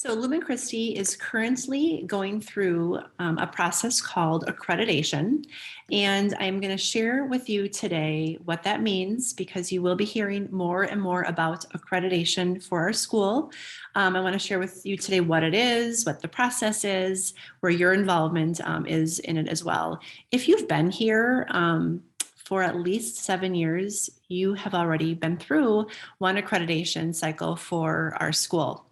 So Lumen Christi is currently going through a process called accreditation, and I'm going to share with you today what that means because you will be hearing more and more about accreditation for our school. I want to share with you today what it is, what the process is, where your involvement is in it as well. If you've been here for at least 7 years, you have already been through one accreditation cycle for our school.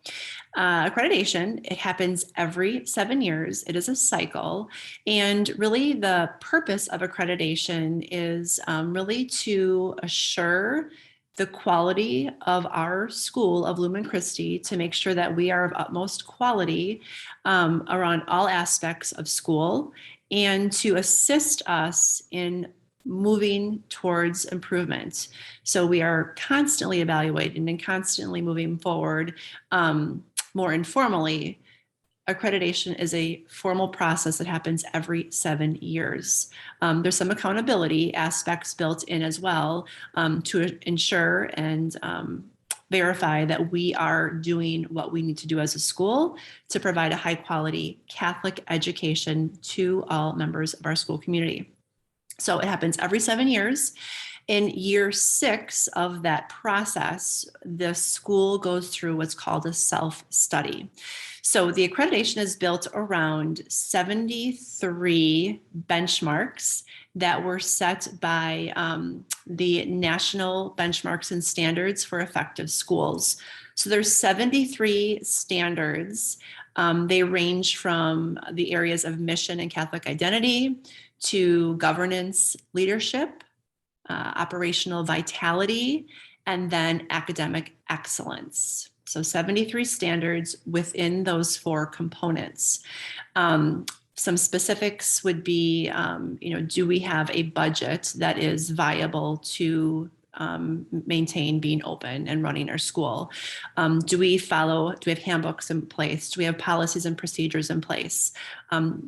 Accreditation, it happens every 7 years. It is a cycle. And really the purpose of accreditation is really to assure the quality of our school of Lumen Christi, to make sure that we are of utmost quality around all aspects of school, and to assist us in moving towards improvement. So we are constantly evaluating and constantly moving forward. More informally, accreditation is a formal process that happens every 7 years. There's some accountability aspects built in as well to ensure and verify that we are doing what we need to do as a school to provide a high quality Catholic education to all members of our school community. So it happens every 7 years. In year 6 of that process, the school goes through what's called a self-study. So the accreditation is built around 73 benchmarks that were set by the National Benchmarks and Standards for Effective Schools. So there's 73 standards. They range from the areas of mission and Catholic identity to governance, leadership, operational vitality, and then academic excellence. So 73 standards within those 4 components. Some specifics would be, do we have a budget that is viable to maintain being open and running our school? Do we have handbooks in place? Do we have policies and procedures in place?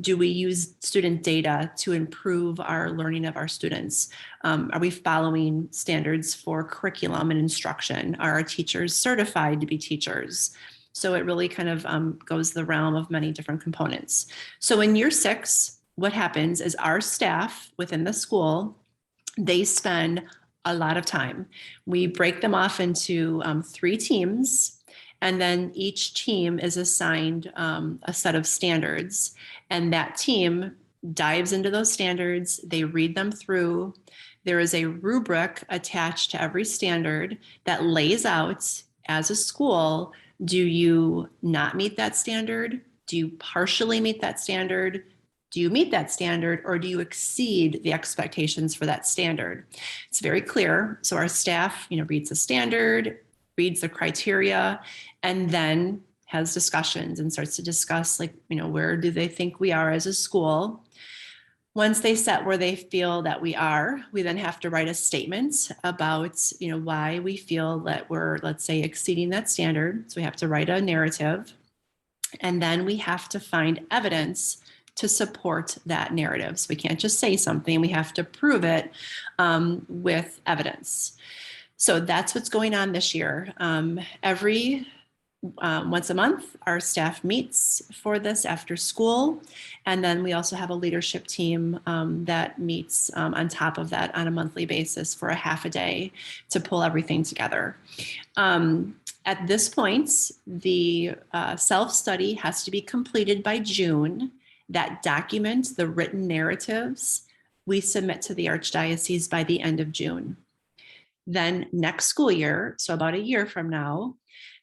Do we use student data to improve our learning of our students? Are we following standards for curriculum and instruction? Are our teachers certified to be teachers? So it really kind of goes the realm of many different components. So in year 6, what happens is our staff within the school, they spend a lot of time. We break them off into 3 teams, and then each team is assigned a set of standards, and that team dives into those standards. They read them through. There is a rubric attached to every standard that lays out, as a school, do you not meet that standard? Do you partially meet that standard? Do you meet that standard, or do you exceed the expectations for that standard? It's very clear. So our staff, reads the standard, reads the criteria, and then has discussions and starts to discuss, where do they think we are as a school? Once they set where they feel that we are, we then have to write a statement about, why we feel that we're, let's say, exceeding that standard. So we have to write a narrative, and then we have to find evidence to support that narrative. So we can't just say something, we have to prove it with evidence. So that's what's going on this year. Once a month, our staff meets for this after school. And then we also have a leadership team that meets on top of that on a monthly basis for a half a day to pull everything together. At this point, the self-study has to be completed by June. That document, the written narratives, we submit to the Archdiocese by the end of June. Then next school year, so about a year from now,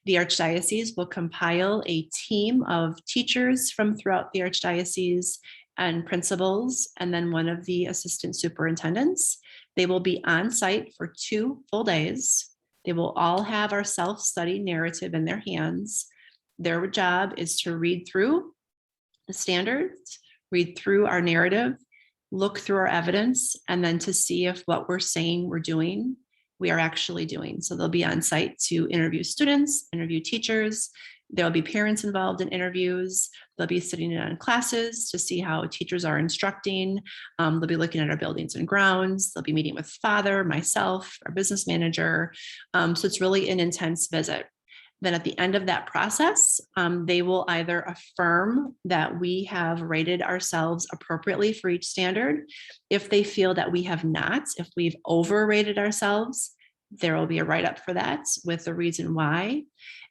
the Archdiocese will compile a team of teachers from throughout the Archdiocese and principals, and then one of the assistant superintendents. They will be on site for 2 full days. They will all have our self-study narrative in their hands. Their job is to read through the standards, read through our narrative, look through our evidence, and then to see if what we're saying we're doing, we are actually doing. So they'll be on site to interview students, interview teachers. There'll be parents involved in interviews. They'll be sitting in on classes to see how teachers are instructing. They'll be looking at our buildings and grounds. They'll be meeting with Father, myself, our business manager. So it's really an intense visit. Then at the end of that process, they will either affirm that we have rated ourselves appropriately for each standard. If they feel that we have not, if we've overrated ourselves, there will be a write-up for that with the reason why.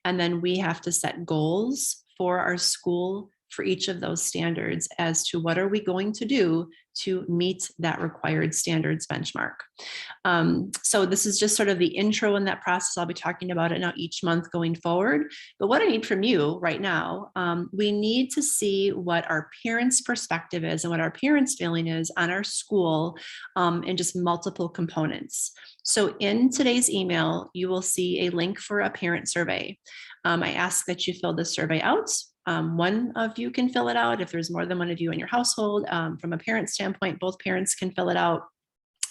And then we have to set goals for our school for each of those standards as to what are we going to do to meet that required standards benchmark. So this is just sort of the intro in that process. I'll be talking about it now each month going forward. But what I need from you right now, we need to see what our parents' perspective is and what our parents' feeling is on our school in just multiple components. So in today's email, you will see a link for a parent survey. I ask that you fill this survey out. One of you can fill it out. If there's more than one of you in your household, from a parent standpoint, both parents can fill it out.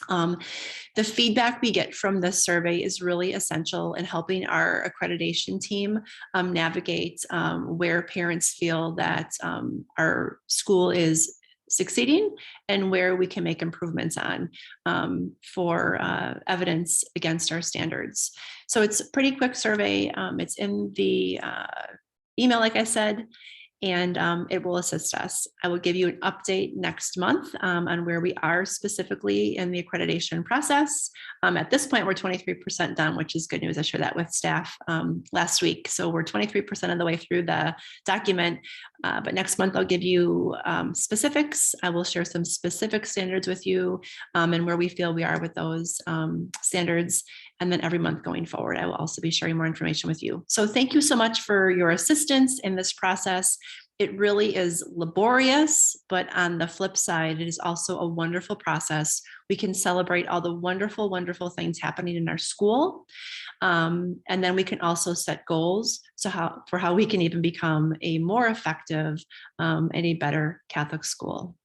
The feedback we get from this survey is really essential in helping our accreditation team navigate where parents feel that our school is succeeding and where we can make improvements on for evidence against our standards. So it's a pretty quick survey. It's in the email, like I said, and it will assist us. I will give you an update next month on where we are specifically in the accreditation process. At this point, we're 23% done, which is good news. I shared that with staff last week. So we're 23% of the way through the document, but next month I'll give you specifics. I will share some specific standards with you and where we feel we are with those standards. And then every month going forward, I will also be sharing more information with you. So thank you so much for your assistance in this process. It really is laborious, but on the flip side, it is also a wonderful process. We can celebrate all the wonderful, wonderful things happening in our school. And then we can also set goals for how we can even become a more effective and a better Catholic school.